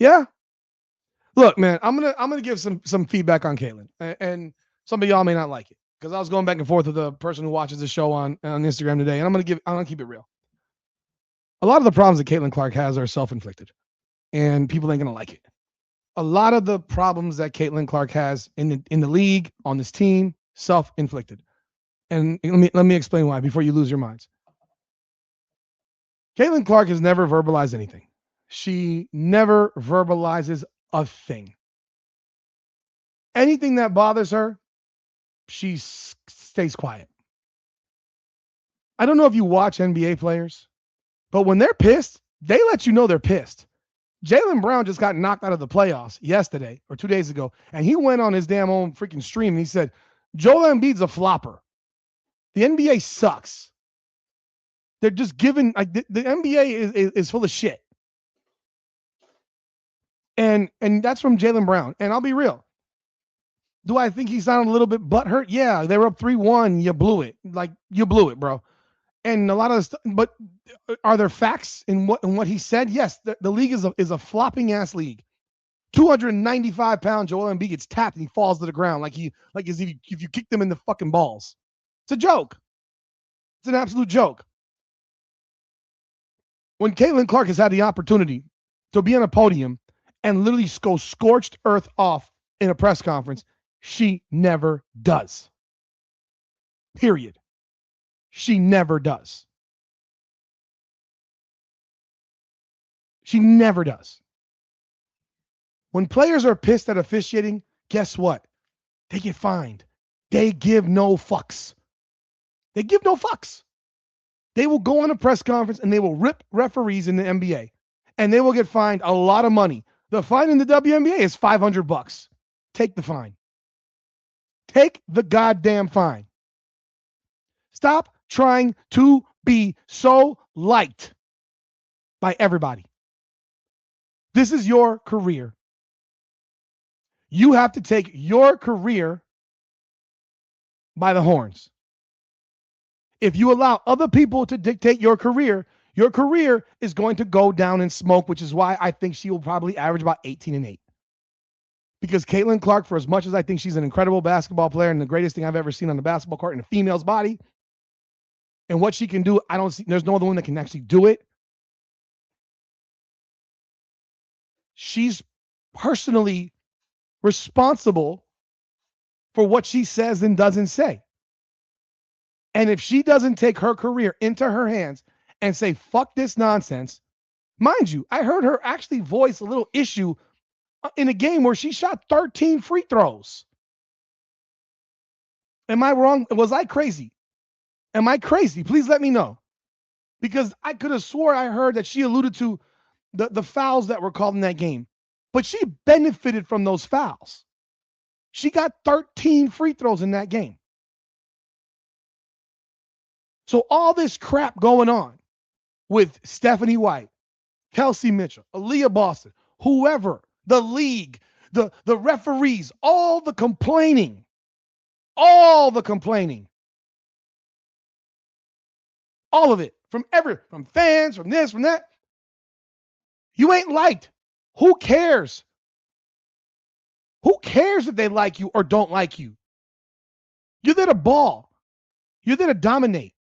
Yeah. Look, man, I'm gonna give some feedback on Caitlyn, and some of y'all may not like it because I was going back and forth with the person who watches the show on Instagram today, and I'm gonna keep it real. A lot of the problems that Caitlyn Clark has are self-inflicted, and people ain't gonna like it. A lot of the problems that Caitlyn Clark has in the league on this team self-inflicted, and let me explain why before you lose your minds. Caitlyn Clark has never verbalized anything. She never verbalizes a thing. Anything that bothers her, she stays quiet. I don't know if you watch NBA players, but when they're pissed, they let you know they're pissed. Jaylen Brown just got knocked out of the playoffs yesterday or 2 days ago, and he went on his damn own freaking stream and he said, Joel Embiid's a flopper. The NBA sucks. They're just giving, like, the NBA is full of shit. And that's from Jaylen Brown. And I'll be real. Do I think he sounded a little bit butthurt? Yeah, they were up 3-1. You blew it. Like, you blew it, bro. And a lot of stuff, but are there facts in what he said? Yes, the league is a flopping ass league. 295-pound Joel Embiid gets tapped and he falls to the ground like as if you kicked him in the fucking balls. It's a joke. It's an absolute joke. When Caitlyn Clark has had the opportunity to be on a podium and literally go scorched earth off in a press conference, she never does. Period. She never does. She never does. When players are pissed at officiating, guess what? They get fined. They give no fucks. They give no fucks. They will go on a press conference and they will rip referees in the NBA, and they will get fined a lot of money. The fine in the WNBA is $500. Take the fine. Take the goddamn fine. Stop trying to be so liked by everybody. This is your career. You have to take your career by the horns. If you allow other people to dictate your career is going to go down in smoke, which is why I think she will probably average about 18-8. Because Caitlyn Clark, for as much as I think she's an incredible basketball player and the greatest thing I've ever seen on the basketball court in a female's body, and what she can do, I don't see, there's no other one that can actually do it. She's personally responsible for what she says and doesn't say. And if she doesn't take her career into her hands and say, fuck this nonsense, mind you, I heard her actually voice a little issue in a game where she shot 13 free throws. Am I wrong? Was I crazy? Am I crazy? Please let me know. Because I could have swore I heard that she alluded to the fouls that were called in that game. But she benefited from those fouls. She got 13 free throws in that game. So all this crap going on with Stephanie White, Kelsey Mitchell, Aaliyah Boston, whoever, the league, the referees, all the complaining, all of it, from fans, from this, from that. You ain't liked. Who cares? Who cares if they like you or don't like you? You're there to ball. You're there to dominate.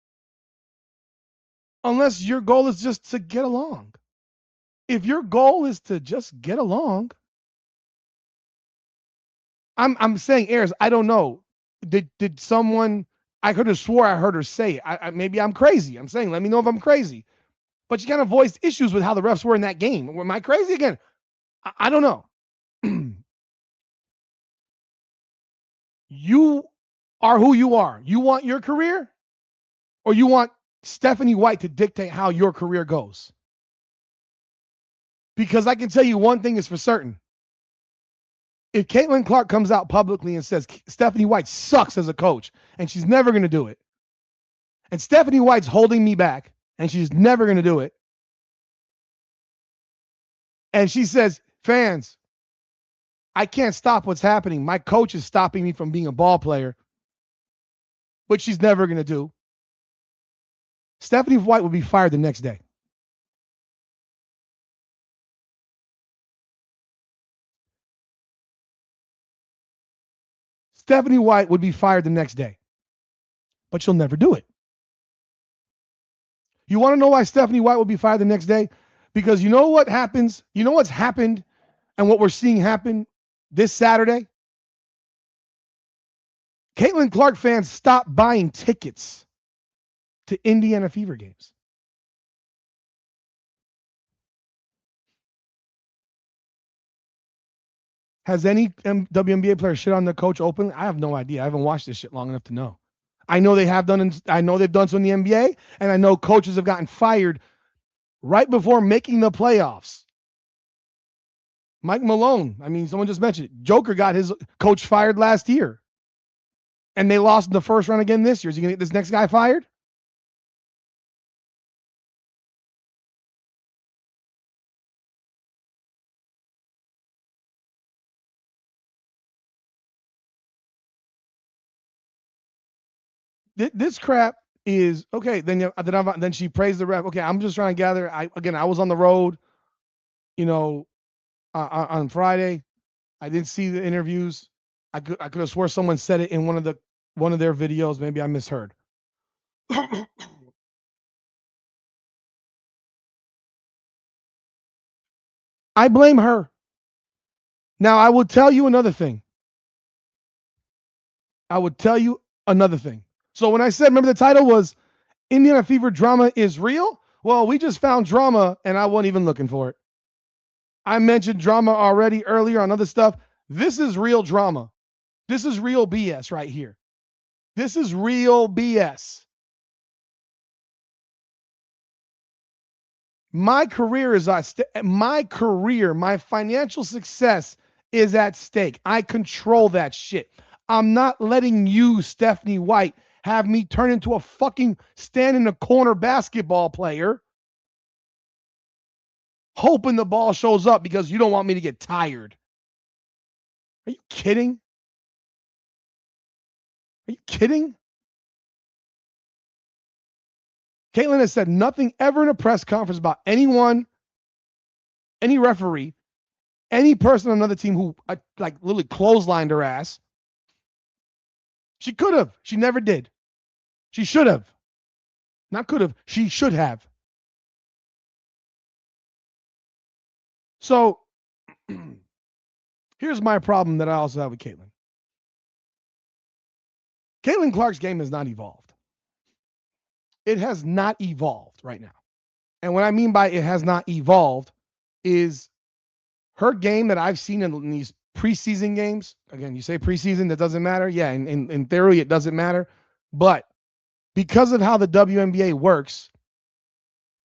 Unless your goal is just to get along. If your goal is to just get along, I'm saying, Ayers, I don't know. Did someone, I could have swore I heard her say it. Maybe I'm crazy. I'm saying, let me know if I'm crazy. But she kind of voiced issues with how the refs were in that game. Am I crazy again? I don't know. You are who you are. You want your career, or you want Stephanie White to dictate how your career goes? Because I can tell you one thing is for certain. If Caitlyn Clark comes out publicly and says Stephanie White sucks as a coach, and she's never going to do it, and Stephanie White's holding me back, and she's never going to do it, and she says, fans, I can't stop what's happening. My coach is stopping me from being a ball player, which she's never going to do. Stephanie White will be fired the next day. Stephanie White would be fired the next day. But she'll never do it. You want to know why Stephanie White will be fired the next day? Because you know what happens? You know what's happened and what we're seeing happen this Saturday? Caitlin Clark fans stopped buying tickets to Indiana Fever games. Has any WNBA player shit on their coach openly? I have no idea. I haven't watched this shit long enough to know. I know they have done. I know they've done so in the NBA, and I know coaches have gotten fired right before making the playoffs. Mike Malone. I mean, someone just mentioned it. Joker got his coach fired last year, and they lost in the first round again this year. Is he going to get this next guy fired? This crap is okay. Then she praised the ref. Okay, I'm just trying to gather. I was on the road, you know, on Friday. I didn't see the interviews. I could have swore someone said it in one of their videos. Maybe I misheard. I blame her. Now I will tell you another thing. So when I said, remember the title was Indiana Fever Drama is Real? Well, we just found drama and I wasn't even looking for it. I mentioned drama already earlier on other stuff. This is real drama. This is real BS right here. This is real BS. My career is at my financial success is at stake. I control that shit. I'm not letting you, Stephanie White, have me turn into a fucking stand in the corner basketball player, hoping the ball shows up because you don't want me to get tired. Are you kidding? Are you kidding? Caitlin has said nothing ever in a press conference about anyone, any referee, any person on another team who like literally clotheslined her ass. She could have. She never did. She should have. Not could have. She should have. So here's my problem that I also have with Caitlin. Caitlin Clark's game has not evolved. It has not evolved right now. And what I mean by it has not evolved is her game that I've seen in these preseason games. Again, you say preseason, that doesn't matter. Yeah, in theory, it doesn't matter. But because of how the WNBA works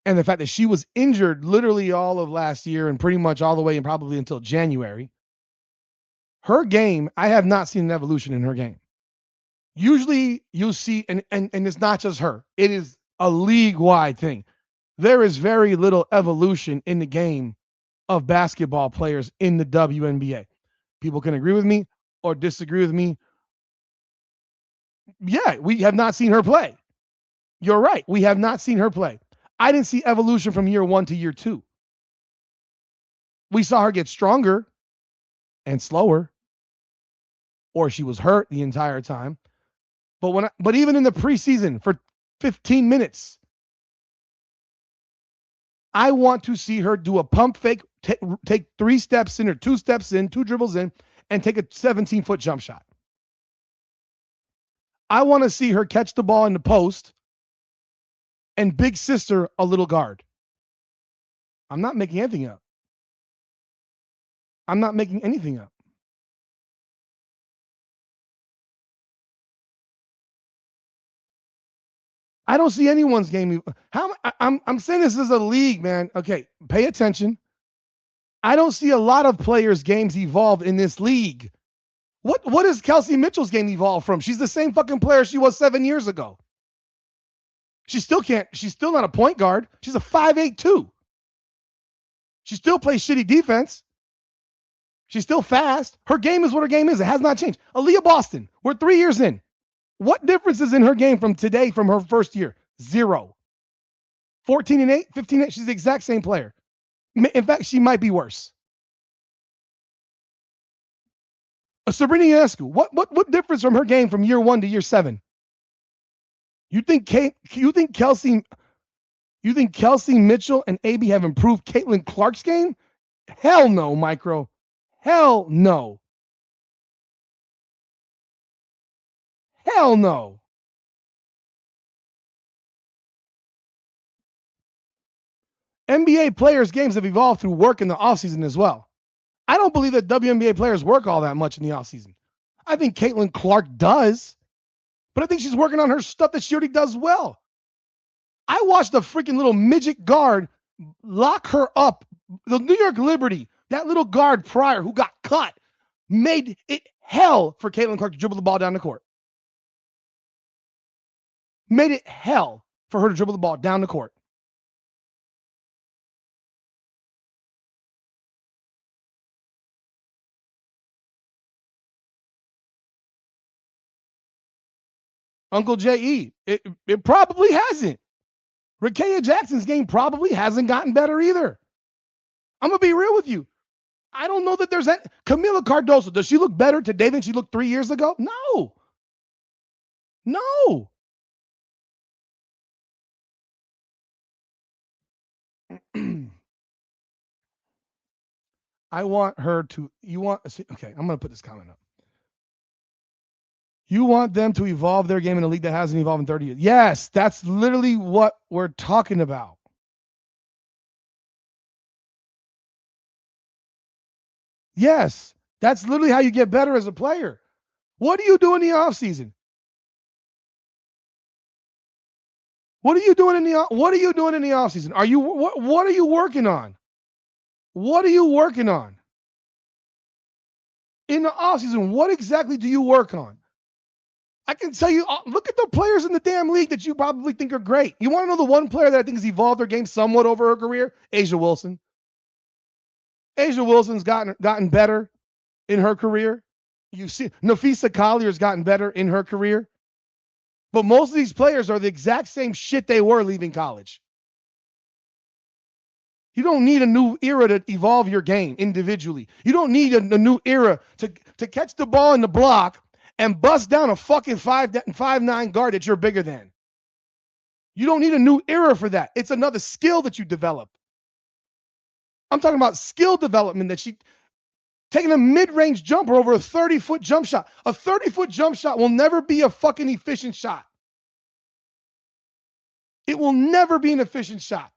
and the fact that she was injured literally all of last year and pretty much all the way and probably until January, her game, I have not seen an evolution in her game. Usually you'll see, and it's not just her, it is a league-wide thing. There is very little evolution in the game of basketball players in the WNBA. People can agree with me or disagree with me. Yeah, we have not seen her play. You're right. We have not seen her play. I didn't see evolution from year 1 to year 2. We saw her get stronger and slower, or she was hurt the entire time. But even in the preseason for 15 minutes, I want to see her do a pump fake, take 3 steps in or 2 steps in, 2 dribbles in, and take a 17-foot jump shot. I want to see her catch the ball in the post and big sister a little guard. I'm not making anything up. I'm not making anything up. I don't see anyone's game. I'm saying this is a league, man. Okay, pay attention. I don't see a lot of players' games evolve in this league. What is Kelsey Mitchell's game evolve from? She's the same fucking player she was 7 years ago. She still can't. She's still not a point guard. She's a 5'8" She still plays shitty defense. She's still fast. Her game is what her game is. It has not changed. Aaliyah Boston, we're 3 years in. What difference is in her game from today, from her first year? 0. 14-8, 15-8. She's the exact same player. In fact, she might be worse. Sabrina Ionescu, what difference from her game from year 1 to year 7? You think Kelsey Mitchell and AB have improved Caitlin Clark's game? Hell no, Micro. Hell no. Hell no. NBA players' games have evolved through work in the offseason as well. I don't believe that WNBA players work all that much in the offseason. I think Caitlin Clark does, but I think she's working on her stuff that she already does well. I watched a freaking little midget guard lock her up. The New York Liberty, that little guard Pryor who got cut, made it hell for Caitlin Clark to dribble the ball down the court. Made it hell for her to dribble the ball down the court. Uncle J.E., it probably hasn't. Rakea Jackson's game probably hasn't gotten better either. I'm going to be real with you. I don't know that there's that. Camila Cardoso, does she look better today than she looked 3 years ago? No. No. I want her to, okay, I'm going to put this comment up. You want them to evolve their game in a league that hasn't evolved in 30 years. Yes, that's literally what we're talking about. Yes, that's literally how you get better as a player. What do you do in the offseason? What are you doing in the offseason? Are you what are you working on? What are you working on? In the offseason, what exactly do you work on? I can tell you, look at the players in the damn league that you probably think are great. You want to know the one player that I think has evolved their game somewhat over her career? A'ja Wilson. A'ja Wilson's gotten better in her career. You see, Nafisa Collier's gotten better in her career. But most of these players are the exact same shit they were leaving college. You don't need a new era to evolve your game individually. You don't need a new era to catch the ball in the block and bust down a fucking 5'9" guard that you're bigger than. You don't need a new era for that. It's another skill that you develop. I'm talking about skill development that she taking a mid-range jumper over a 30-foot jump shot. A 30-foot jump shot will never be a fucking efficient shot. It will never be an efficient shot.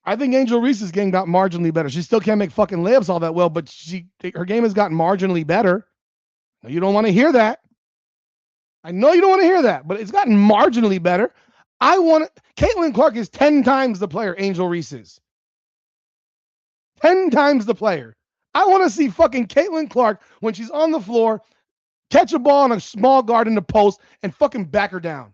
I think Angel Reese's game got marginally better. She still can't make fucking layups all that well, but her game has gotten marginally better. You don't want to hear that. I know you don't want to hear that, but it's gotten marginally better. Caitlin Clark is 10 times the player Angel Reese is. 10 times the player. I want to see fucking Caitlin Clark when she's on the floor, catch a ball on a small guard in the post and fucking back her down.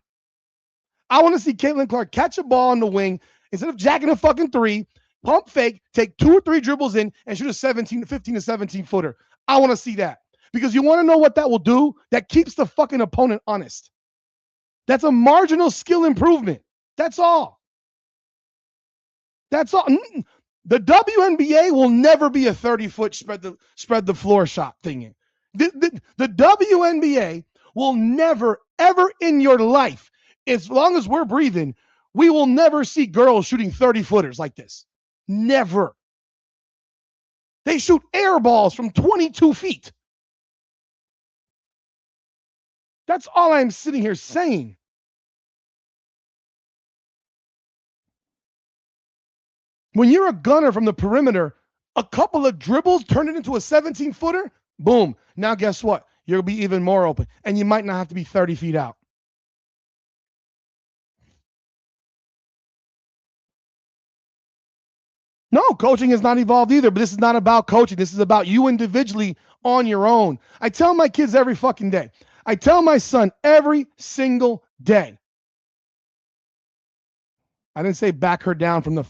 I want to see Caitlin Clark catch a ball on the wing instead of jacking a fucking three, pump fake, take 2 or 3 dribbles in and shoot a 15 to 17 footer. I want to see that. Because you want to know what that will do? That keeps the fucking opponent honest. That's a marginal skill improvement. That's all. That's all. The WNBA will never be a 30-foot spread the floor shot thing. The WNBA will never, ever in your life, as long as we're breathing, we will never see girls shooting 30-footers like this. Never. They shoot air balls from 22 feet. That's all I'm sitting here saying. When you're a gunner from the perimeter, a couple of dribbles turn it into a 17-footer, boom. Now guess what? You'll be even more open, and you might not have to be 30 feet out. No, coaching has not evolved either, but this is not about coaching. This is about you individually on your own. I tell my kids every fucking day. I tell my son every single day. I didn't say back her down from the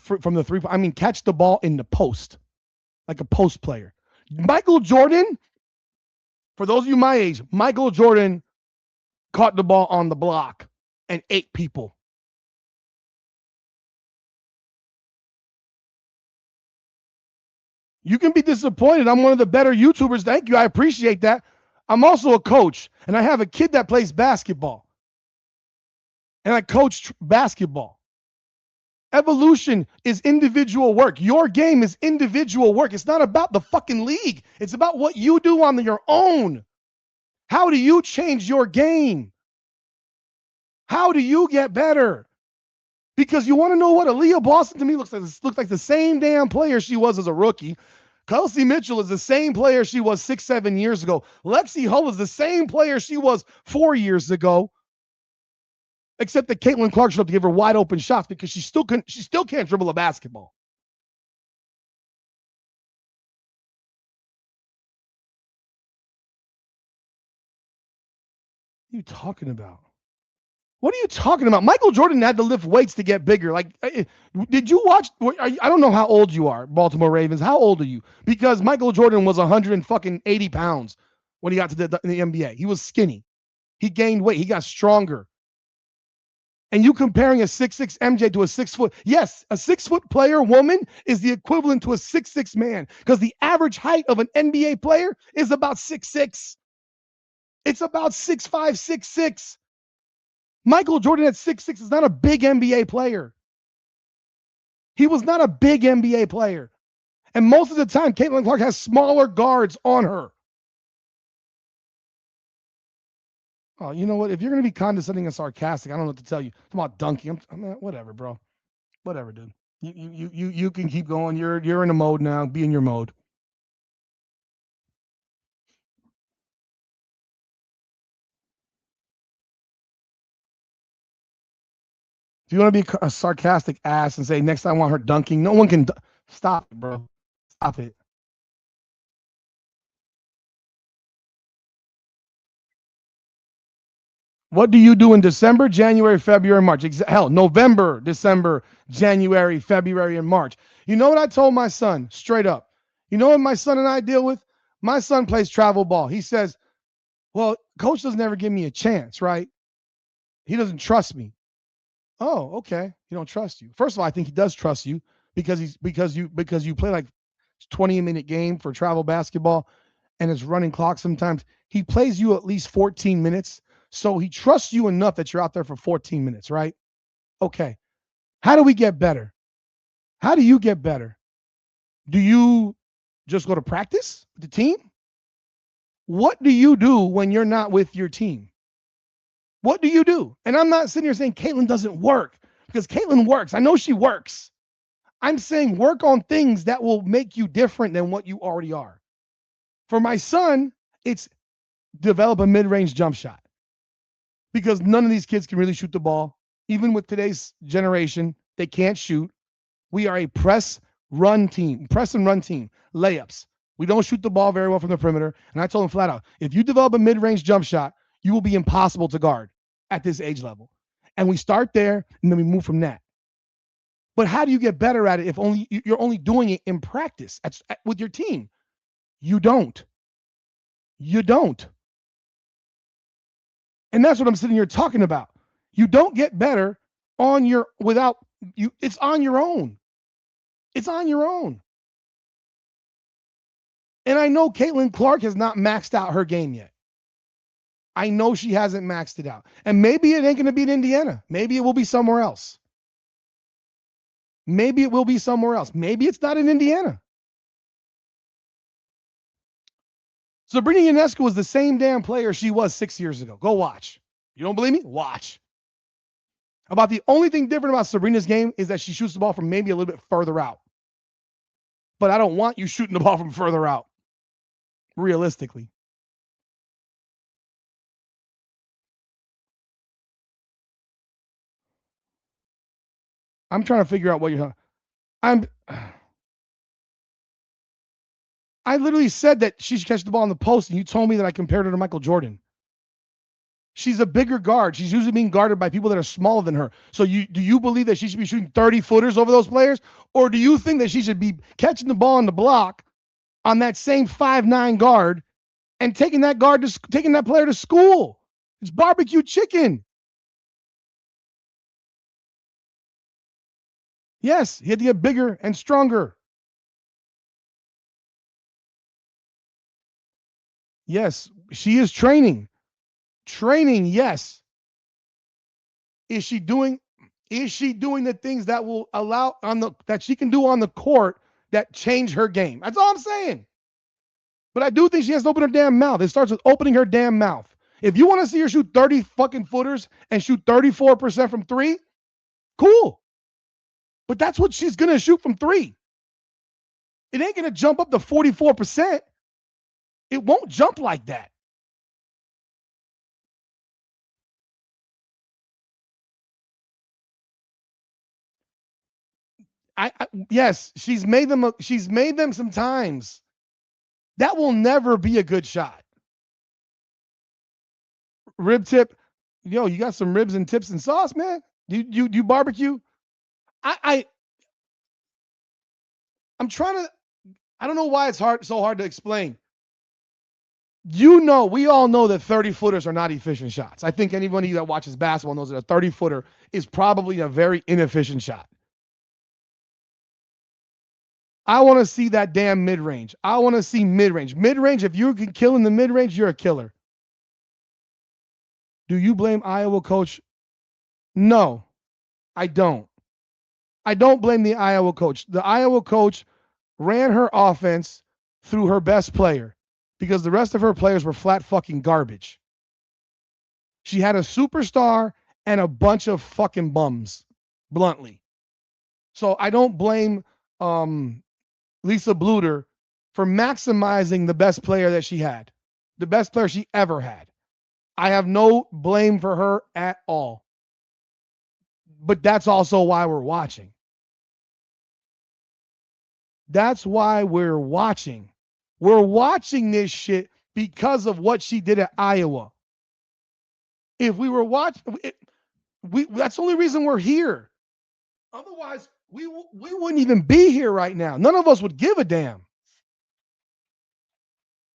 3. I mean, catch the ball in the post. like a post player. Michael Jordan, for those of you my age, Michael Jordan caught the ball on the block and ate people. You can be disappointed. I'm one of the better YouTubers. Thank you. I appreciate that. I'm also a coach, and I have a kid that plays basketball. And I coach basketball. Evolution is individual work. Your game is individual work. It's not about the fucking league. It's about what you do on your own. How do you change your game? How do you get better? Because you want to know what? Aaliyah Boston to me looks like the same damn player she was as a rookie. Kelsey Mitchell is the same player she was 6-7 years ago. Lexi Hull is the same player she was 4 years ago. Except that Caitlin Clark should have to give her wide open shots because she still can't dribble a basketball. What are you talking about? What are you talking about? Michael Jordan had to lift weights to get bigger. Like, did you watch? I don't know how old you are, Baltimore Ravens. How old are you? Because Michael Jordan was 180 pounds when he got to the NBA. He was skinny. He gained weight. He got stronger. And you comparing a 6'6" MJ to a 6 foot. Yes, a 6 foot player, woman, is the equivalent to a 6'6" man because the average height of an NBA player is about 6'6". It's about 6'5", 6'6". Michael Jordan at 6'6" is not a big NBA player. He was not a big NBA player. And most of the time, Caitlin Clark has smaller guards on her. Oh, you know what? If you're going to be condescending and sarcastic, I don't know what to tell you. It's about dunking. Whatever, bro. Whatever, dude. You can keep going. You're in a mode now. Be in your mode. If you want to be a sarcastic ass and say next time I want her dunking, no one can. Stop it, bro. Stop it. What do you do in December, January, February, March? Hell, November, December, January, February, and March. You know what I told my son straight up? You know what my son and I deal with? My son plays travel ball. He says, well, coach doesn't ever give me a chance, right? He doesn't trust me. Oh, okay. He don't trust you. First of all, I think he does trust you because you play like 20-minute game for travel basketball and it's running clock sometimes. He plays you at least 14 minutes. So he trusts you enough that you're out there for 14 minutes, right? Okay. How do we get better? How do you get better? Do you just go to practice with the team? What do you do when you're not with your team? What do you do? And I'm not sitting here saying Caitlin doesn't work because Caitlin works. I know she works. I'm saying work on things that will make you different than what you already are. For my son, it's develop a mid-range jump shot because none of these kids can really shoot the ball. Even with today's generation, they can't shoot. We are a press and run team, layups. We don't shoot the ball very well from the perimeter. And I told him flat out, if you develop a mid-range jump shot, you will be impossible to guard at this age level. And we start there, and then we move from that. But how do you get better at it if you're only doing it in practice with your team? You don't. You don't. And that's what I'm sitting here talking about. You don't get better without you. It's on your own. It's on your own. And I know Caitlin Clark has not maxed out her game yet. I know she hasn't maxed it out. And maybe it ain't going to be in Indiana. Maybe it will be somewhere else. Maybe it will be somewhere else. Maybe it's not in Indiana. Sabrina Ionescu was the same damn player she was 6 years ago. Go watch. You don't believe me? Watch. About the only thing different about Sabrina's game is that she shoots the ball from maybe a little bit further out. But I don't want you shooting the ball from further out, realistically. I'm trying to figure out what you're. I literally said that she should catch the ball in the post, and you told me that I compared her to Michael Jordan. She's a bigger guard. She's usually being guarded by people that are smaller than her. So do you believe that she should be shooting 30-footers over those players? Or do you think that she should be catching the ball on the block on that same 5'9" guard and taking that player to school. It's barbecue chicken. Yes, he had to get bigger and stronger. Yes, she is training. Training, yes. Is she doing the things that will allow that she can do on the court that change her game? That's all I'm saying. But I do think she has to open her damn mouth. It starts with opening her damn mouth. If you want to see her shoot 30 fucking footers and shoot 34% from three, cool. But that's what she's going to shoot from three. It ain't going to jump up to 44%. It won't jump like that. Yes, she's made them. She's made them sometimes. That will never be a good shot. Rib tip, yo, you got some ribs and tips and sauce, man. You barbecue? I I'm trying to. I don't know why it's so hard to explain. We all know that 30-footers are not efficient shots. I think anybody that watches basketball knows that a 30-footer is probably a very inefficient shot. I want to see that damn mid-range. I want to see mid-range. Mid-range, if you can kill in the mid-range, you're a killer. Do you blame Iowa coach? No, I don't. I don't blame the Iowa coach. The Iowa coach ran her offense through her best player because the rest of her players were flat fucking garbage. She had a superstar and a bunch of fucking bums, bluntly. So I don't blame Lisa Bluter for maximizing the best player that she had, the best player she ever had. I have no blame for her at all. But that's also why we're watching. That's why we're watching. We're watching this shit because of what she did at Iowa. If we were watching, that's the only reason we're here. Otherwise, we wouldn't even be here right now. None of us would give a damn.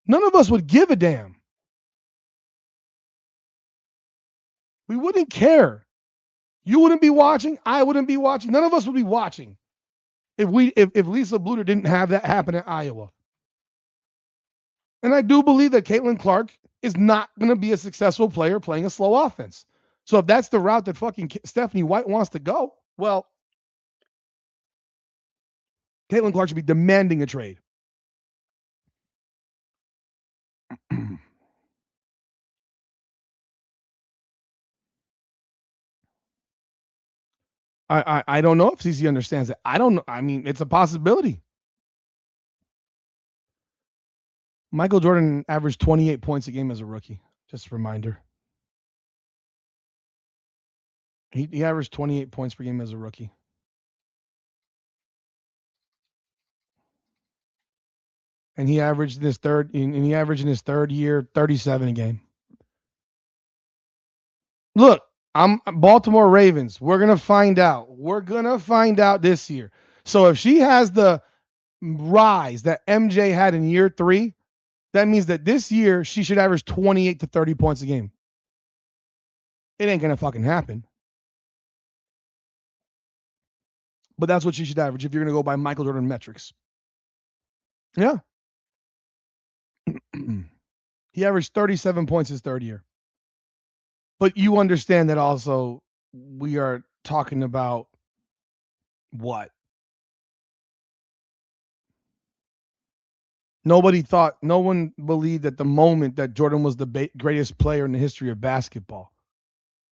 None of us would give a damn. We wouldn't care. You wouldn't be watching. I wouldn't be watching. None of us would be watching if Lisa Bluter didn't have that happen at Iowa. And I do believe that Caitlin Clark is not going to be a successful player playing a slow offense. So if that's the route that fucking Stephanie White wants to go, well, Caitlin Clark should be demanding a trade. I don't know if CC understands it. I don't know. I mean, it's a possibility. Michael Jordan averaged 28 points a game as a rookie. Just a reminder. He averaged 28 points per game as a rookie. And he averaged in his third year 37 a game. Look, I'm Baltimore Ravens. We're going to find out. We're going to find out this year. So if she has the rise that MJ had in year 3, that means that this year she should average 28 to 30 points a game. It ain't going to fucking happen. But that's what she should average if you're going to go by Michael Jordan metrics. Yeah. He averaged 37 points his third year. But you understand that also we are talking about what? No one believed at the moment that Jordan was the greatest player in the history of basketball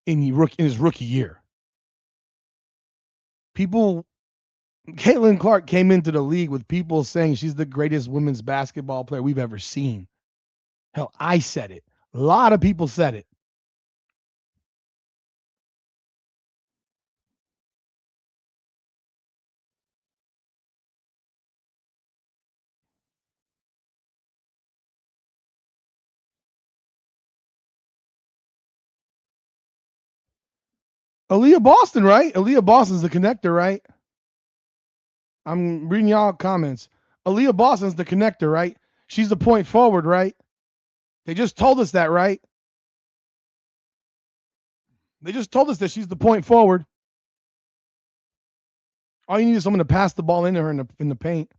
in his rookie year. Caitlin Clark came into the league with people saying she's the greatest women's basketball player we've ever seen. Hell, I said it. A lot of people said it. Aaliyah Boston, right? Aaliyah Boston's the connector, right? I'm reading y'all comments. Aaliyah Boston's the connector, right? She's the point forward, right? They just told us that, right? They just told us that she's the point forward. All you need is someone to pass the ball into her in the paint.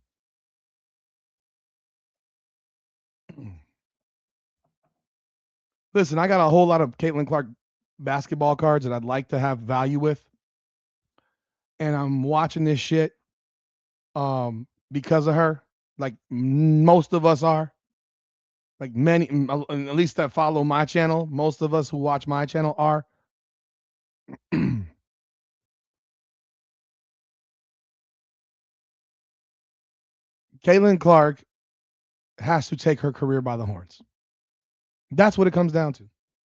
Listen, I got a whole lot of Caitlin Clark basketball cards that I'd like to have value with, and I'm watching this shit because of her. Like most of us are. Like many, at least that follow my channel. Most of us who watch my channel are. Caitlin Clark has to take her career by the horns. That's what it comes down to.